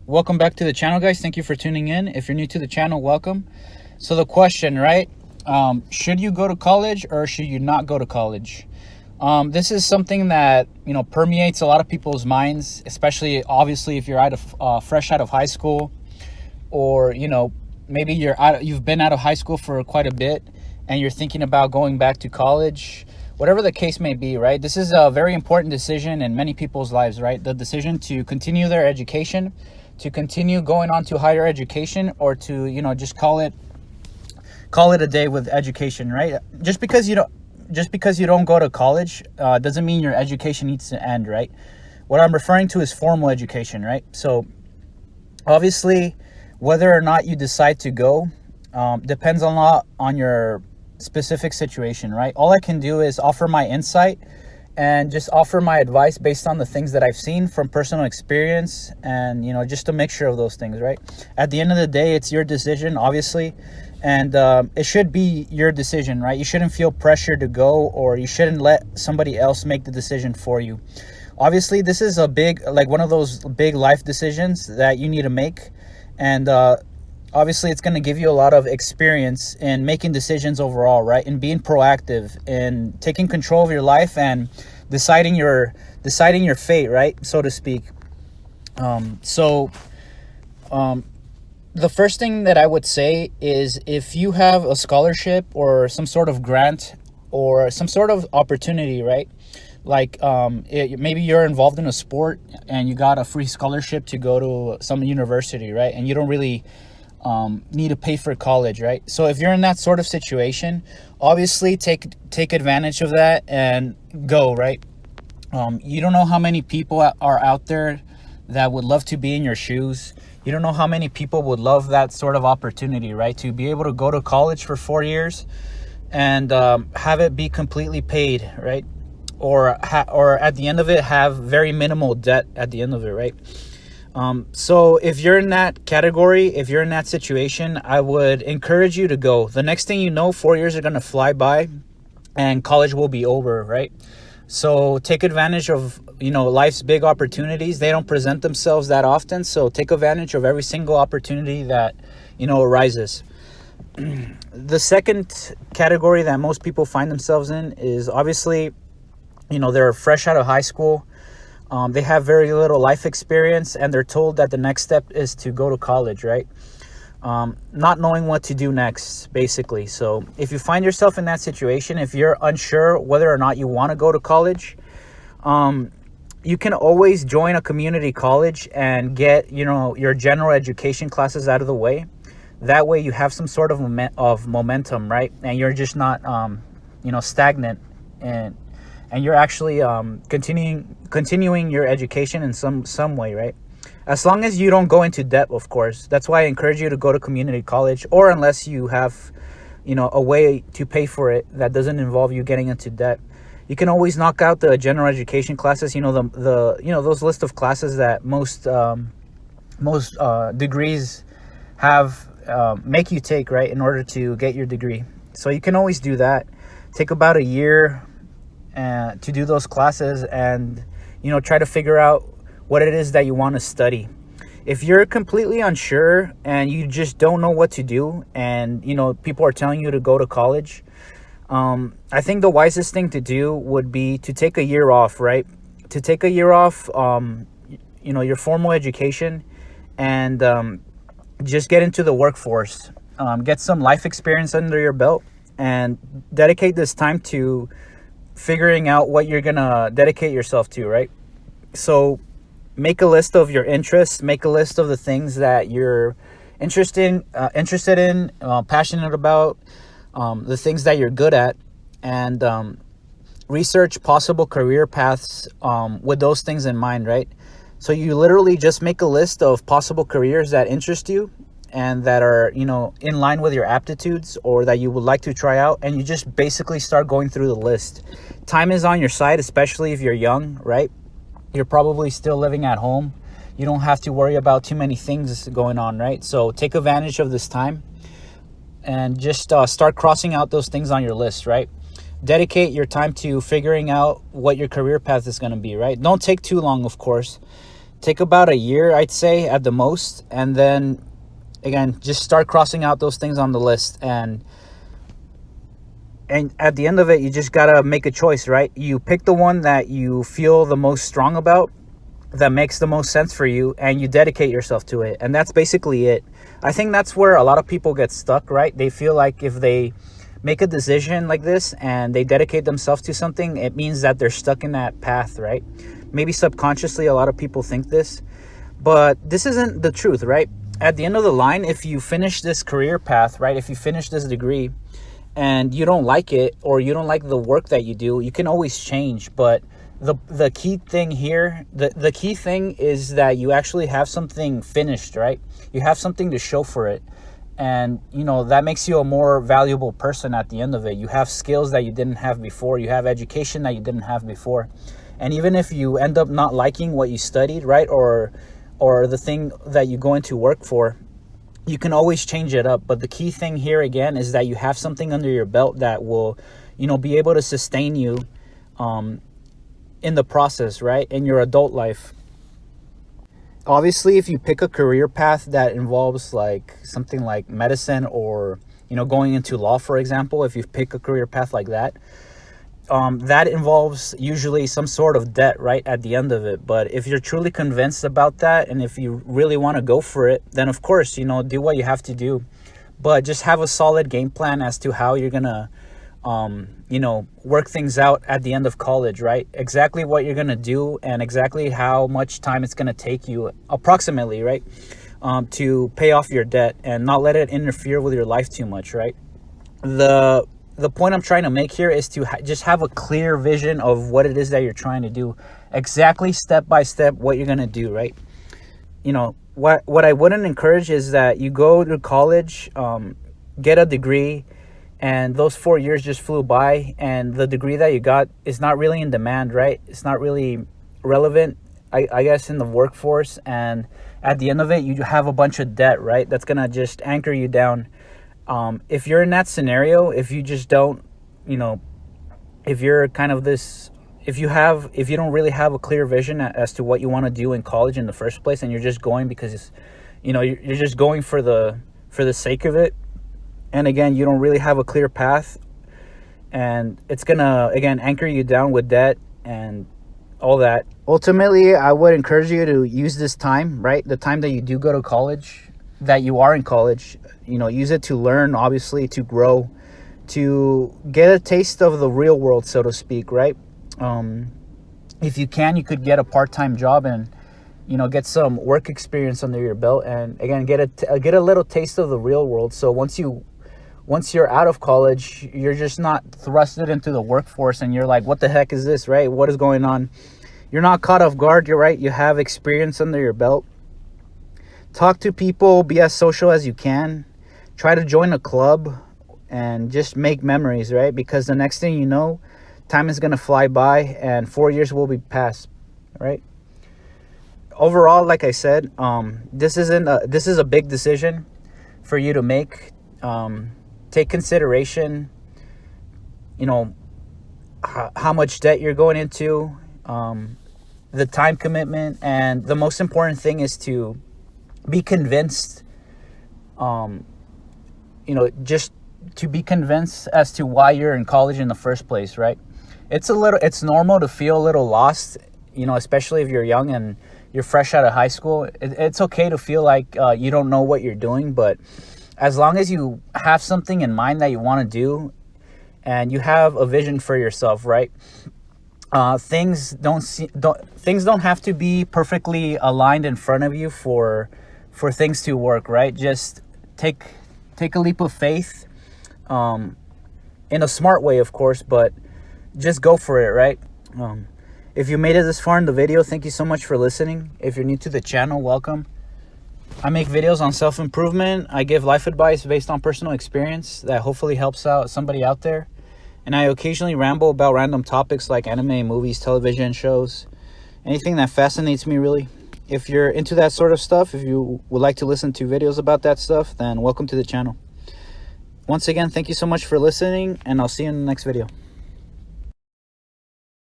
Welcome back to the channel, guys. Thank you for tuning in. If you're new to the channel, welcome. So the question, right? Should you go to college or should you not go to college? This is something that, permeates a lot of people's minds, especially obviously if you're fresh out of high school, or, maybe you've been out of high school for quite a bit and you're thinking about going back to college. Whatever the case may be, right? This is a very important decision in many people's lives, right? The decision to continue their education, to continue going on to higher education, or to, just call it a day with education, right? Just because you don't go to college doesn't mean your education needs to end, right? What I'm referring to is formal education, right? So obviously, whether or not you decide to go depends a lot on your specific situation, right? All I can do is offer my insight and just offer my advice based on the things that I've seen from personal experience, and just a mixture of those things, right? At the end of the day, it's your decision, obviously, and it should be your decision, right? You shouldn't feel pressure to go, or you shouldn't let somebody else make the decision for you. Obviously, this is one of those big life decisions that you need to make, and obviously it's going to give you a lot of experience in making decisions overall, right? And being proactive and taking control of your life and deciding your fate, right? So to speak. The first thing that I would say is, if you have a scholarship or some sort of grant or some sort of opportunity, right? Like maybe you're involved in a sport and you got a free scholarship to go to some university, right? And you don't really need to pay for college, right? So if you're in that sort of situation, obviously take advantage of that and go, right? You don't know how many people are out there that would love to be in your shoes. You don't know how many people would love that sort of opportunity, right? To be able to go to college for 4 years and have it be completely paid, right? Or at the end of it, have very minimal debt at the end of it, right? So if you're in that category, if you're in that situation, I would encourage you to go. The next thing you know, 4 years are going to fly by and college will be over, right? So take advantage of, life's big opportunities. They don't present themselves that often. So take advantage of every single opportunity that, arises. The second category that most people find themselves in is obviously, they're fresh out of high school. They have very little life experience, and they're told that the next step is to go to college, right? Not knowing what to do next, basically. So if you find yourself in that situation, if you're unsure whether or not you want to go to college, you can always join a community college and get, your general education classes out of the way. That way you have some sort of momentum, right? And you're just not, stagnant, and you're actually continuing your education in some way, right? As long as you don't go into debt, of course. That's why I encourage you to go to community college, or unless you have, a way to pay for it that doesn't involve you getting into debt. You can always knock out the general education classes, those list of classes that most degrees have make you take, right, in order to get your degree. So you can always do that. Take about a year to do those classes, and try to figure out what it is that you want to study. If you're completely unsure and you just don't know what to do, and people are telling you to go to college, I think the wisest thing to do would be to take a year off, right? To take a year off your formal education, and just get into the workforce, get some life experience under your belt, and dedicate this time to figuring out what you're gonna dedicate yourself to, right? So make a list of your interests, make a list of the things that you're interested in, passionate about, the things that you're good at, and research possible career paths with those things in mind, right? So you literally just make a list of possible careers that interest you and that are, in line with your aptitudes, or that you would like to try out, and you just basically start going through the list. Time is on your side, especially if you're young, right? You're probably still living at home. You don't have to worry about too many things going on, right? So take advantage of this time and just start crossing out those things on your list, right? Dedicate your time to figuring out what your career path is going to be, right? Don't take too long, of course. take about a year, I'd say, at the most, and then again, just start crossing out those things on the list. And at the end of it, you just gotta make a choice, right? You pick the one that you feel the most strong about, that makes the most sense for you, and you dedicate yourself to it. And that's basically it. I think that's where a lot of people get stuck, right? They feel like if they make a decision like this and they dedicate themselves to something, it means that they're stuck in that path, right? Maybe subconsciously a lot of people think this, but this isn't the truth, right? At the end of the line, if you finish this career path, right, if you finish this degree and you don't like it, or you don't like the work that you do, you can always change. But the key thing here, the key thing is that you actually have something finished, right? You have something to show for it. And, you know, that makes you a more valuable person at the end of it. You have skills that you didn't have before. You have education that you didn't have before. And even if you end up not liking what you studied, right, or the thing that you go into work for, you can always change it up. But the key thing here, again, is that you have something under your belt that will, you know, be able to sustain you in the process, right, in your adult life. Obviously, if you pick a career path that involves like something like medicine, or, you know, going into law, for example, if you pick a career path like that, that involves usually some sort of debt, right, at the end of it. But if you're truly convinced about that, and if you really want to go for it, then of course, you know, do what you have to do. But just have a solid game plan as to how you're gonna you know, work things out at the end of college, right? Exactly what you're going to do, and exactly how much time it's going to take you approximately, right? To pay off your debt and not let it interfere with your life too much, right? The point I'm trying to make here is to just have a clear vision of what it is that you're trying to do, exactly step by step what you're going to do, right? You know, what I wouldn't encourage is that you go to college, get a degree, and those 4 years just flew by, and the degree that you got is not really in demand, right? It's not really relevant, I guess, in the workforce. And at the end of it, you have a bunch of debt, right? That's gonna just anchor you down. If you're in that scenario, if you just don't, you know, if you're kind of this, if you don't really have a clear vision as to what you want to do in college in the first place, and you're just going because, you know, you're just going for the sake of it, and again, you don't really have a clear path, and it's gonna, again, anchor you down with debt and all that. Ultimately, I would encourage you to use this time, right? The time that you do go to college, that you are in college, you know, use it to learn, obviously, to grow, to get a taste of the real world, so to speak, right? If you can, you could get a part-time job and, you know, get some work experience under your belt, and again, get a little taste of the real world. So once you're out of college, you're just not thrusted into the workforce and you're like, what the heck is this, right? What is going on? You're not caught off guard, you're right. You have experience under your belt. Talk to people, be as social as you can. Try to join a club and just make memories, right? Because the next thing you know, time is going to fly by and 4 years will be past, right? Overall, like I said, this is a big decision for you to make. Take consideration, you know, how much debt you're going into, the time commitment, and the most important thing is to be convinced, you know, just to be convinced as to why you're in college in the first place, right? It's normal to feel a little lost, you know, especially if you're young and you're fresh out of high school. It's okay to feel like you don't know what you're doing, but as long as you have something in mind that you want to do and you have a vision for yourself, right? Things don't have to be perfectly aligned in front of you for things to work, right? Just take a leap of faith, in a smart way, of course, but just go for it, right? If you made it this far in the video, thank you so much for listening. If you're new to the channel, welcome. I make videos on self-improvement. I give life advice based on personal experience that hopefully helps out somebody out there. And I occasionally ramble about random topics like anime, movies, television shows, anything that fascinates me, really. If you're into that sort of stuff, if you would like to listen to videos about that stuff, then welcome to the channel. Once again, thank you so much for listening, and I'll see you in the next video.